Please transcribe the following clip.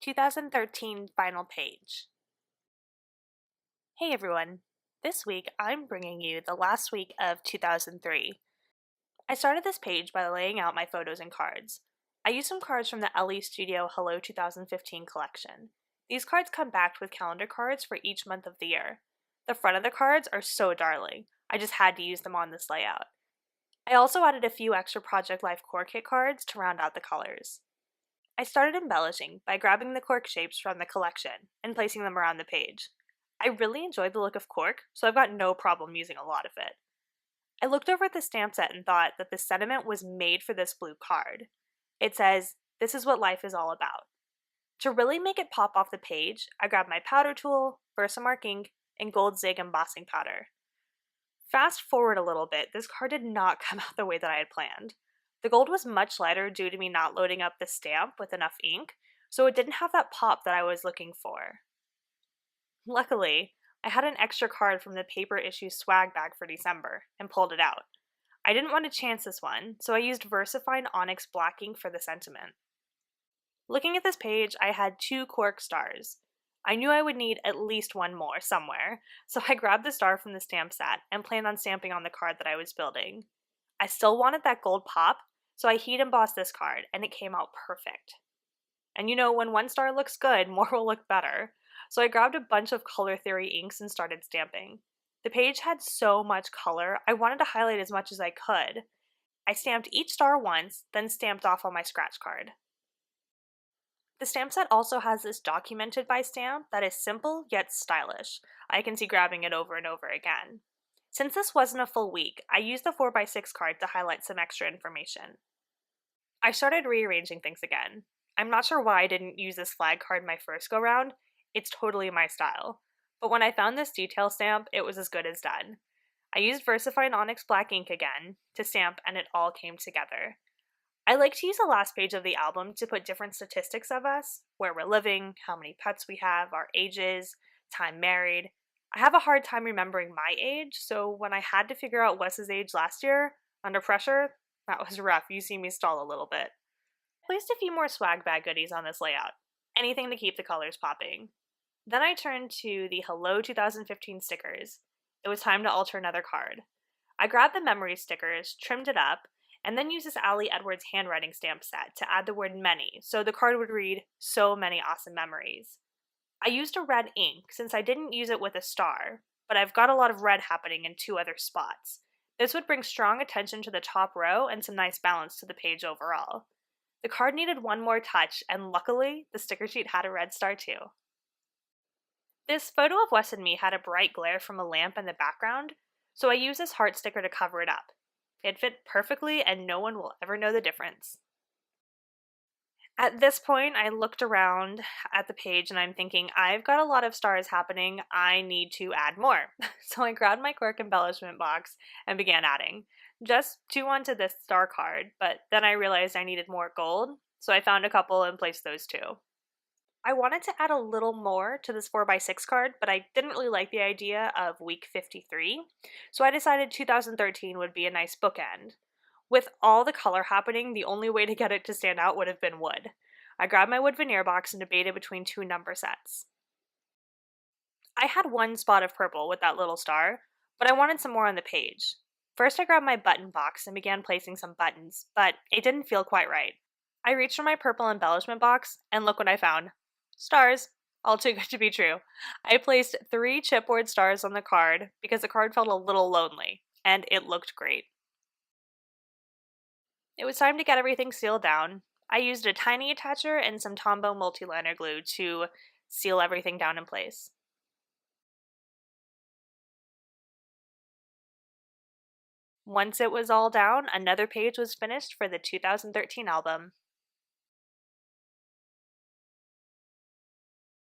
2013 final page. Hey everyone! This week I'm bringing you the last week of 2003. I started this page by laying out my photos and cards. I used some cards from the LE Studio Hello 2015 collection. These cards come backed with calendar cards for each month of the year. The front of the cards are so darling, I just had to use them on this layout. I also added a few extra Project Life Core Kit cards to round out the colors. I started embellishing by grabbing the cork shapes from the collection and placing them around the page. I really enjoyed the look of cork, so I've got no problem using a lot of it. I looked over at the stamp set and thought that the sentiment was made for this blue card. It says, "This is what life is all about." To really make it pop off the page, I grabbed my powder tool, Versamark ink, and Gold Zig embossing powder. Fast forward a little bit, this card did not come out the way that I had planned. The gold was much lighter due to me not loading up the stamp with enough ink, so it didn't have that pop that I was looking for. Luckily, I had an extra card from the paper issue swag bag for December and pulled it out. I didn't want to chance this one, so I used VersaFine Onyx black ink for the sentiment. Looking at this page, I had 2 cork stars. I knew I would need at least one more somewhere, so I grabbed the star from the stamp set and planned on stamping on the card that I was building. I still wanted that gold pop, so I heat embossed this card, and it came out perfect. And when one star looks good, more will look better. So I grabbed a bunch of Color Theory inks and started stamping. The page had so much color, I wanted to highlight as much as I could. I stamped each star once, then stamped off on my scratch card. The stamp set also has this documented by stamp that is simple yet stylish. I can see grabbing it over and over again. Since this wasn't a full week, I used the 4x6 card to highlight some extra information. I started rearranging things again. I'm not sure why I didn't use this flag card my first go round. It's totally my style. But when I found this detail stamp, it was as good as done. I used VersaFine Onyx black ink again to stamp, and it all came together. I like to use the last page of the album to put different statistics of us, where we're living, how many pets we have, our ages, time married. I have a hard time remembering my age, so when I had to figure out Wes's age last year, under pressure, that was rough. You see me stall a little bit. I placed a few more swag bag goodies on this layout, anything to keep the colors popping. Then I turned to the Hello 2015 stickers. It was time to alter another card. I grabbed the memory stickers, trimmed it up, and then used this Ali Edwards handwriting stamp set to add the word many, so the card would read, "So many awesome memories." I used a red ink since I didn't use it with a star, but I've got a lot of red happening in 2 other spots. This would bring strong attention to the top row and some nice balance to the page overall. The card needed one more touch, and luckily, the sticker sheet had a red star too. This photo of Wes and me had a bright glare from a lamp in the background, so I used this heart sticker to cover it up. It fit perfectly, and no one will ever know the difference. At this point, I looked around at the page and I'm thinking, I've got a lot of stars happening, I need to add more. So I grabbed my cork embellishment box and began adding. Just 2 onto this star card, but then I realized I needed more gold, so I found a couple and placed those 2. I wanted to add a little more to this 4x6 card, but I didn't really like the idea of week 53, so I decided 2013 would be a nice bookend. With all the color happening, the only way to get it to stand out would have been wood. I grabbed my wood veneer box and debated between 2 number sets. I had one spot of purple with that little star, but I wanted some more on the page. First I grabbed my button box and began placing some buttons, but it didn't feel quite right. I reached for my purple embellishment box, and look what I found. Stars! All too good to be true. I placed 3 chipboard stars on the card because the card felt a little lonely, and it looked great. It was time to get everything sealed down. I used a tiny attacher and some Tombow multi-liner glue to seal everything down in place. Once it was all down, another page was finished for the 2013 album.